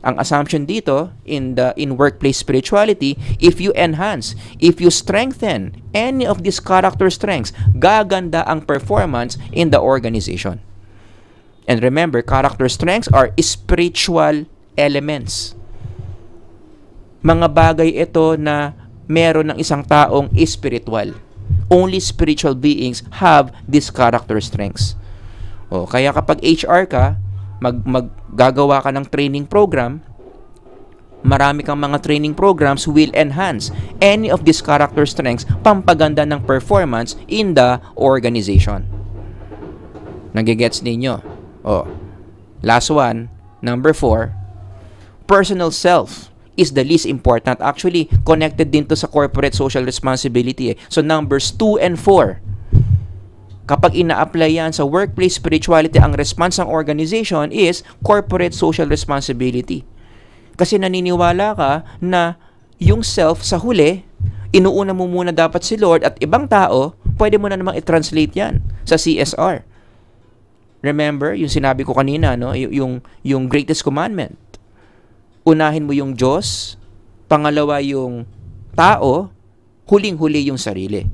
Ang assumption dito in workplace spirituality, if you enhance, if you strengthen any of these character strengths, gaganda ang performance in the organization. And remember, character strengths are spiritual elements. Mga bagay ito na meron ng isang taong spiritual. Only spiritual beings have these character strengths. Kaya kapag HR ka, maggagawa ka ng training program, marami kang mga training programs will enhance any of these character strengths, pampaganda ng performance in the organization. Nagigets ninyo? Last one, number 4, personal self is the least important. Actually, connected din to sa corporate social responsibility. So numbers 2 and 4, kapag ina-apply yan sa workplace spirituality, ang response ng organization is corporate social responsibility. Kasi naniniwala ka na yung self sa huli, inuuna mo muna dapat si Lord at ibang tao, pwede mo na namang i-translate yan sa CSR. Remember, yung sinabi ko kanina, no? yung greatest commandment. Unahin mo yung Diyos, pangalawa yung tao, huling-huli yung sarili.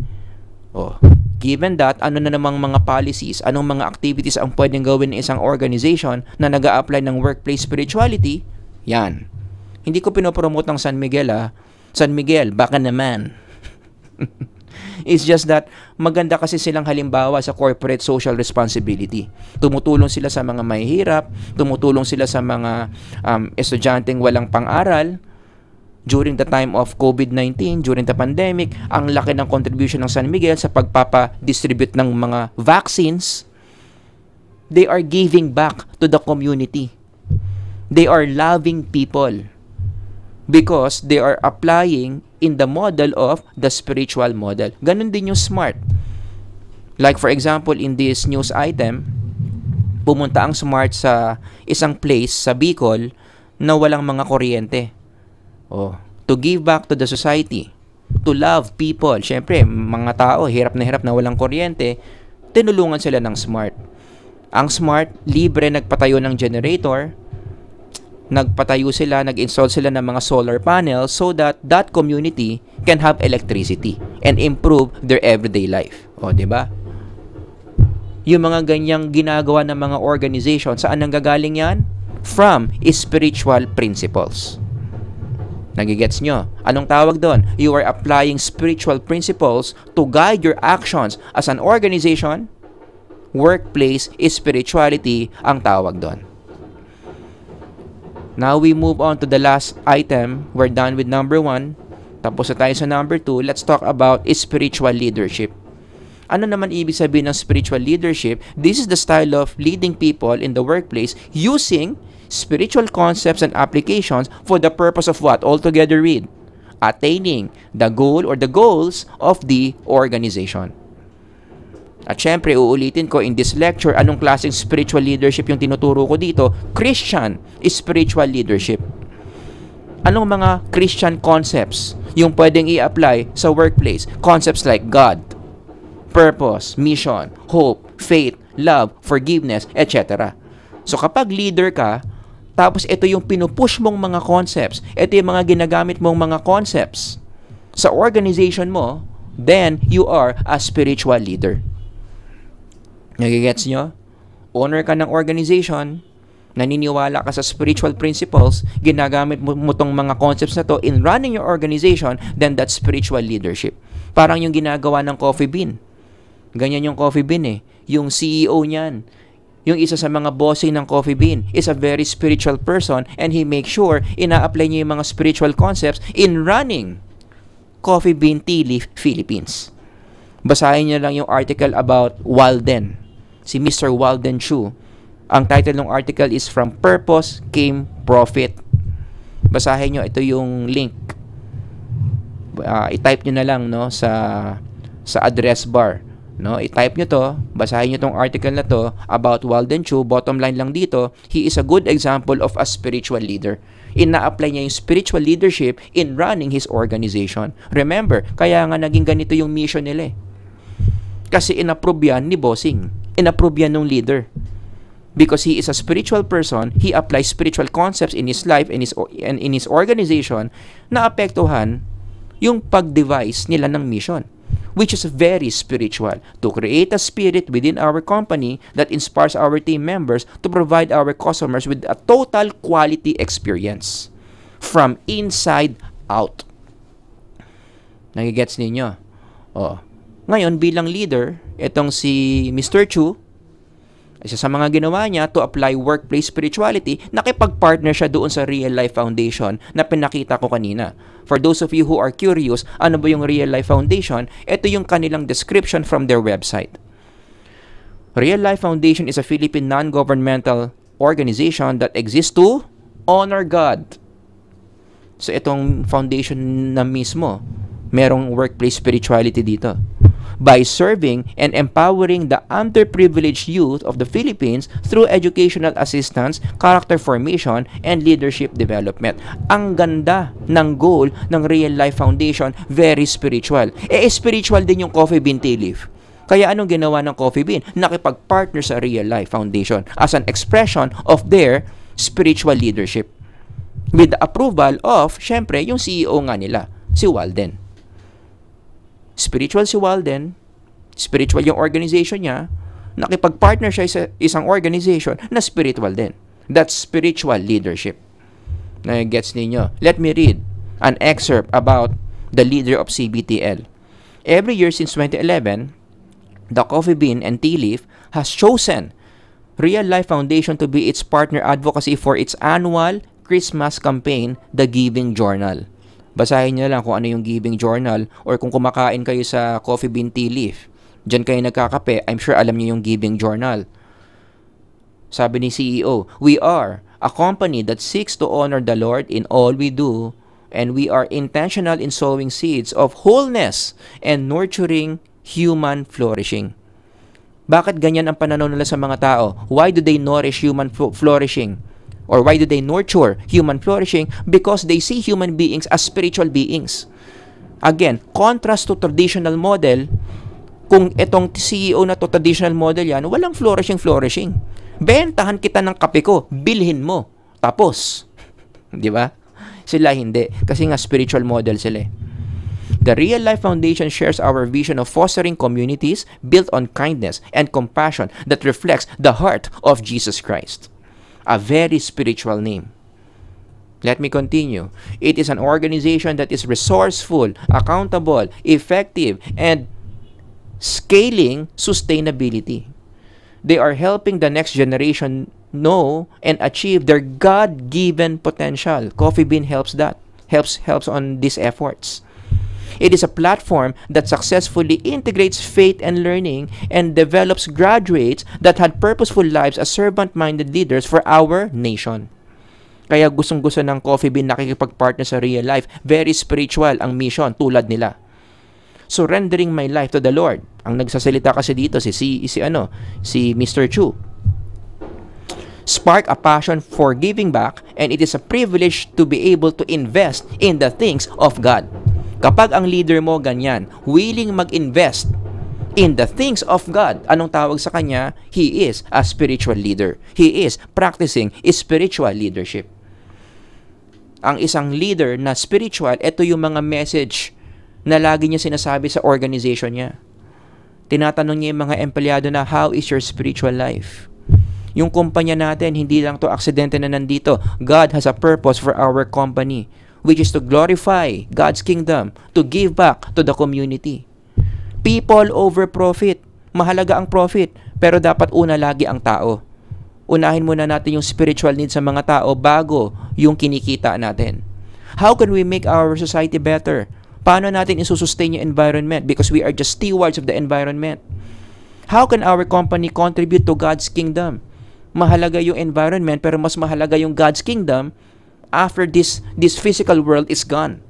Given that, ano na namang mga policies, anong mga activities ang pwedeng gawin ng isang organization na nag-a-apply ng workplace spirituality? Yan. Hindi ko pinopromote ng San Miguel, San Miguel, baka naman. It's just that, maganda kasi silang halimbawa sa corporate social responsibility. Tumutulong sila sa mga mahihirap, tumutulong sila sa mga estudyanteng walang pang-aral. During the time of COVID-19, during the pandemic, ang laki ng contribution ng San Miguel sa pagpapa-distribute ng mga vaccines. They are giving back to the community. They are loving people. because they are applying in the model of the spiritual model. Ganun din yung SMART. Like for example, in this news item, pumunta ang SMART sa isang place sa Bicol na walang mga kuryente. Oh, to give back to the society, to love people. Siyempre, mga tao, hirap na walang kuryente, tinulungan sila ng SMART. Ang SMART, libre nagpatayo ng generator, nag-install sila ng mga solar panels so that that community can have electricity and improve their everyday life. O, di ba? Yung mga ganyang ginagawa ng mga organization, saan nanggagaling yan? From spiritual principles. Nagigets nyo? Anong tawag doon? You are applying spiritual principles to guide your actions as an organization. Workplace spirituality ang tawag doon. Now we move on to the last item. We're done with number 1. Tapos na tayo sa number 2. Let's talk about spiritual leadership. Ano naman ibig sabihin ng spiritual leadership? This is the style of leading people in the workplace using spiritual concepts and applications for the purpose of what? Altogether read. Attaining the goal or the goals of the organization. At syempre, uulitin ko in this lecture, anong klaseng spiritual leadership yung tinuturo ko dito? Christian spiritual leadership. Anong mga Christian concepts yung pwedeng i-apply sa workplace? Concepts like God, purpose, mission, hope, faith, love, forgiveness, etc. So kapag leader ka, tapos ito yung pinupush mong mga concepts, ito yung mga ginagamit mong mga concepts sa organization mo, then you are a spiritual leader. Nagigets nyo? Owner ka ng organization, naniniwala ka sa spiritual principles, ginagamit mo tong mga concepts na to in running your organization, then that's spiritual leadership. Parang yung ginagawa ng Coffee Bean. Ganyan yung Coffee Bean eh. Yung CEO niyan, yung isa sa mga bossing ng Coffee Bean, is a very spiritual person and he makes sure ina-apply niya yung mga spiritual concepts in running Coffee Bean Tea Leaf Philippines. Basahin niyo lang yung article about Walden. Si Mr. Walden Chu. Ang title ng article is From Purpose Came Profit. Basahin nyo, ito yung link. I-type nyo na lang no, sa address bar. No, i-type nyo to, basahin nyo tong article na to about Walden Chu. Bottom line lang dito, he is a good example of a spiritual leader. Ina-apply niya yung spiritual leadership in running his organization. Remember, kaya nga naging ganito yung mission nila eh. Kasi inapprove yan ni bossing. Inapprove yan ng leader. Because he is a spiritual person, he applies spiritual concepts in his life and in his organization na apektuhan yung pag-devise nila ng mission, which is very spiritual, to create a spirit within our company that inspires our team members to provide our customers with a total quality experience from inside out. Nagigets ninyo? Oh. Ngayon, bilang leader, itong si Mr. Chu, isa sa mga ginawa niya to apply workplace spirituality, nakipag-partner siya doon sa Real Life Foundation na pinakita ko kanina. For those of you who are curious, ano ba yung Real Life Foundation? Ito yung kanilang description from their website. Real Life Foundation is a Philippine non-governmental organization that exists to honor God. So itong foundation na mismo, merong workplace spirituality dito. By serving and empowering the underprivileged youth of the Philippines through educational assistance, character formation, and leadership development. Ang ganda ng goal ng Real Life Foundation, very spiritual. Spiritual din yung Coffee Bean Tea Leaf. Kaya anong ginawa ng Coffee Bean? Nakipag-partner sa Real Life Foundation as an expression of their spiritual leadership. With the approval of, syempre, yung CEO nga nila, si Walden. Spiritual si Walden, spiritual yung organization niya, nakipag-partner siya sa isang organization na spiritual din. That's spiritual leadership. Gets ninyo? Let me read an excerpt about the leader of CBTL. Every year since 2011, the Coffee Bean and Tea Leaf has chosen Real Life Foundation to be its partner advocacy for its annual Christmas campaign, The Giving Journal. Basahin niyo lang kung ano yung Giving Journal, or kung kumakain kayo sa Coffee Bean Tea Leaf, dyan kayo nagkakape, I'm sure alam niyo yung Giving Journal. Sabi ni CEO, we are a company that seeks to honor the Lord in all we do And we are intentional in sowing seeds of wholeness and nurturing human flourishing. Bakit ganyan ang pananaw nila sa mga tao? Why do they nourish human flourishing? Or why do they nurture human flourishing? Because they see human beings as spiritual beings. Again, contrast to traditional model, kung itong CEO na to traditional model yan, walang flourishing. Bentahan kita ng kape ko, bilhin mo. Tapos. Di ba? Sila hindi. Kasi nga spiritual model sila eh. The Real Life Foundation shares our vision of fostering communities built on kindness and compassion that reflects the heart of Jesus Christ. A very spiritual name. Let me continue. It is an organization that is resourceful, accountable, effective, and scaling sustainability. They are helping the next generation know and achieve their God-given potential. Coffee Bean helps that. Helps on these efforts. It is a platform that successfully integrates faith and learning and develops graduates that had purposeful lives as servant-minded leaders for our nation. Kaya gustong-gusto ng Coffee Bean nakikipag-partner sa Real Life. Very spiritual ang mission tulad nila. Surrendering my life to the Lord. Ang nagsasalita kasi dito si Mr. Chu. Spark a passion for giving back, and it is a privilege to be able to invest in the things of God. Kapag ang leader mo ganyan, willing mag-invest in the things of God, anong tawag sa kanya? He is a spiritual leader. He is practicing spiritual leadership. Ang isang leader na spiritual, ito yung mga message na lagi niya sinasabi sa organization niya. Tinatanong niya yung mga empleyado na, how is your spiritual life? Yung kumpanya natin, hindi lang to aksidente na nandito. God has a purpose for our company, which is to glorify God's kingdom, to give back to the community. People over profit. Mahalaga ang profit, pero dapat una lagi ang tao. Unahin muna natin yung spiritual needs sa mga tao bago yung kinikita natin. How can we make our society better? Paano natin isusustain yung environment? Because we are just stewards of the environment. How can our company contribute to God's kingdom? Mahalaga yung environment, pero mas mahalaga yung God's kingdom after this physical world is gone.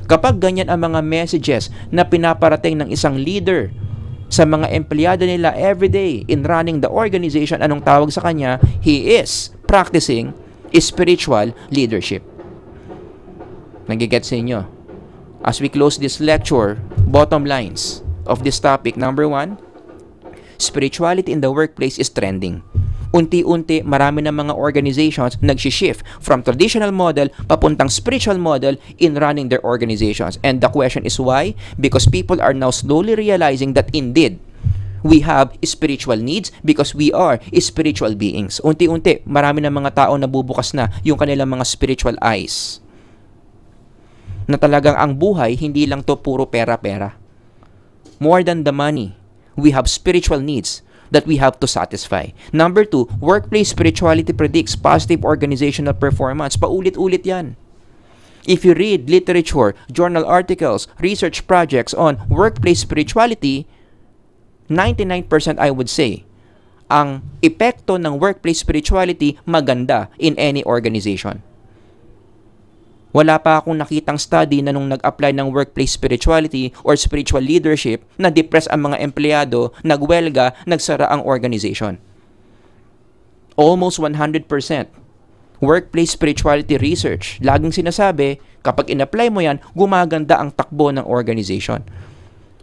Kapag ganyan ang mga messages na pinaparating ng isang leader sa mga empleyado nila everyday in running the organization, anong tawag sa kanya? He is practicing spiritual leadership. Nagigets sa inyo? As we close this lecture, bottom lines of this topic. Number 1, spirituality in the workplace is trending. Unti-unti, marami ng mga organizations nag-shift from traditional model papuntang spiritual model in running their organizations. And the question is why? Because people are now slowly realizing that indeed, we have spiritual needs because we are spiritual beings. Unti-unti, marami ng mga tao nabubukas na yung kanilang mga spiritual eyes. Na talagang ang buhay, hindi lang to puro pera-pera. More than the money, we have spiritual needs that we have to satisfy. Number 2, workplace spirituality predicts positive organizational performance. Paulit-ulit yan. If you read literature, journal articles, research projects on workplace spirituality, 99% I would say, ang epekto ng workplace spirituality maganda in any organization. Wala pa akong nakitang study na nung nag-apply ng workplace spirituality or spiritual leadership na depress ang mga empleyado, nagwelga, nagsara ang organization. Almost 100%. Workplace spirituality research. Laging sinasabi, kapag in-apply mo yan, gumaganda ang takbo ng organization.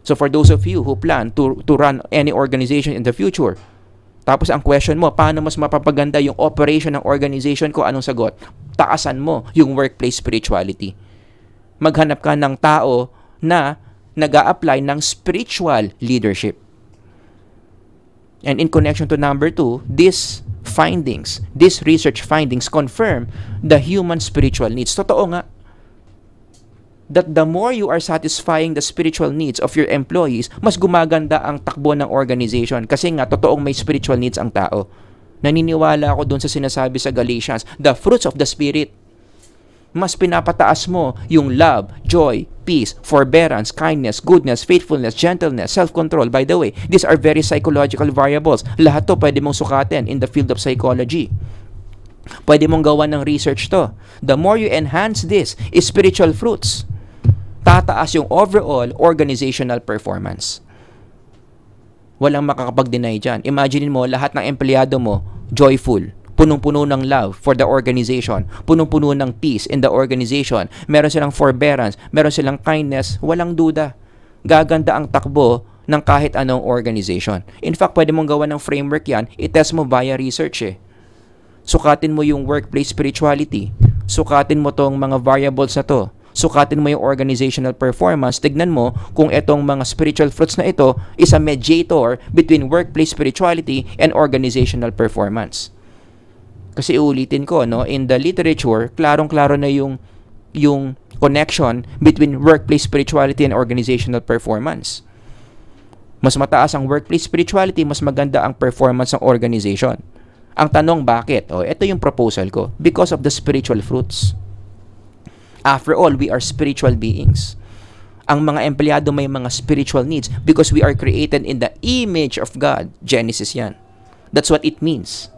So for those of you who plan to run any organization in the future, tapos ang question mo, paano mas mapapaganda yung operation ng organization ko? Anong sagot? Taasan mo yung workplace spirituality. Maghanap ka ng tao na nag-a-apply ng spiritual leadership. And in connection to number 2, these research findings confirm the human spiritual needs. Totoo nga. That the more you are satisfying the spiritual needs of your employees, mas gumaganda ang takbo ng organization. Kasi nga, totoong may spiritual needs ang tao. Naniniwala ako dun sa sinasabi sa Galatians, the fruits of the Spirit. Mas pinapataas mo yung love, joy, peace, forbearance, kindness, goodness, faithfulness, gentleness, self-control. By the way, these are very psychological variables. Lahat to pwede mong sukatin in the field of psychology. Pwede mong gawa ng research to. The more you enhance this spiritual fruits, tataas yung overall organizational performance. Walang makakapag-deny dyan. Imagine mo, lahat ng empleyado mo, joyful, punong-puno ng love for the organization, punong-puno ng peace in the organization, meron silang forbearance, meron silang kindness, walang duda. Gaganda ang takbo ng kahit anong organization. In fact, pwede mong gawa ng framework yan, itest mo via research eh. Sukatin mo yung workplace spirituality, sukatin mo tong mga variables na to, sukatin mo yung organizational performance, tignan mo kung itong mga spiritual fruits na ito is a mediator between workplace spirituality and organizational performance. Kasi ulitin ko, no, in the literature, klarong-klaro na yung connection between workplace spirituality and organizational performance. Mas mataas ang workplace spirituality, mas maganda ang performance ng organization. Ang tanong, bakit? Ito yung proposal ko. Because of the spiritual fruits. After all, we are spiritual beings. Ang mga empleyado may mga spiritual needs because we are created in the image of God. Genesis yan. That's what it means.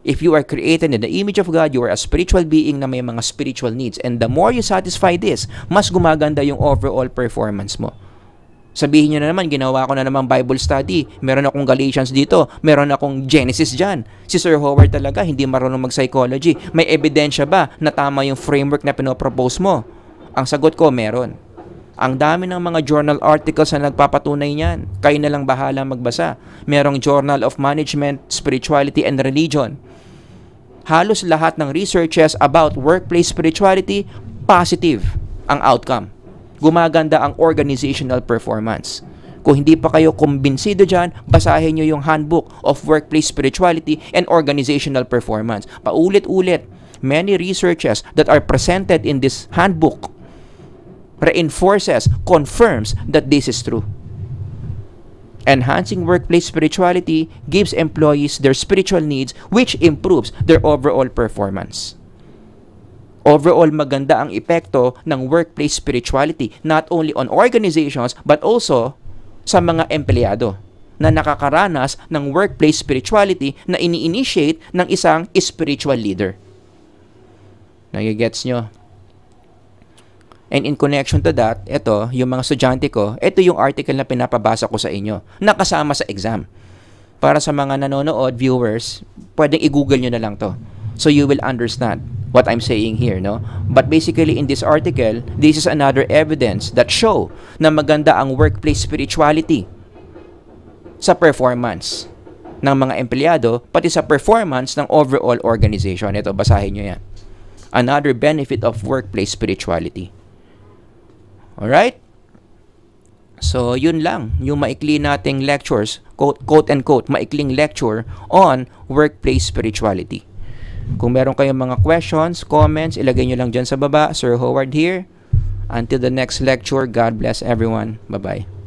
If you are created in the image of God, you are a spiritual being na may mga spiritual needs. And the more you satisfy this, mas gumaganda yung overall performance mo. Sabihin nyo na naman, ginawa ko na naman Bible study. Meron akong Galatians dito. Meron akong Genesis dyan. Si Sir Howard talaga, hindi marunong mag-psychology. May ebidensya ba na tama yung framework na pinopropose mo? Ang sagot ko, meron. Ang dami ng mga journal articles na nagpapatunay niyan. Kayo na lang bahala magbasa. Merong Journal of Management, Spirituality, and Religion. Halos lahat ng researches about workplace spirituality, positive ang outcome. Gumaganda ang organizational performance. Kung hindi pa kayo kumbinsido dyan, basahin nyo yung Handbook of Workplace Spirituality and Organizational Performance. Paulit-ulit, many researches that are presented in this handbook reinforces, confirms that this is true. Enhancing workplace spirituality gives employees their spiritual needs, which improves their overall performance. Overall, maganda ang epekto ng workplace spirituality, not only on organizations, but also sa mga empleyado na nakakaranas ng workplace spirituality na ini-initiate ng isang spiritual leader. Nagigets nyo? And in connection to that, ito, yung mga estudyante ko, ito yung article na pinapabasa ko sa inyo, nakasama sa exam. Para sa mga nanonood, viewers, pwedeng i-google nyo na lang to. So you will understand what I'm saying here, no? But basically, in this article, this is another evidence that show na maganda ang workplace spirituality sa performance ng mga empleyado, pati sa performance ng overall organization. Ito, basahin nyo yan. Another benefit of workplace spirituality. Alright? So, yun lang. Yung maikli nating lectures, quote and quote, maikling lecture on workplace spirituality. Kung meron kayong mga questions, comments, ilagay nyo lang dyan sa baba. Sir Howard here. Until the next lecture, God bless everyone. Bye-bye.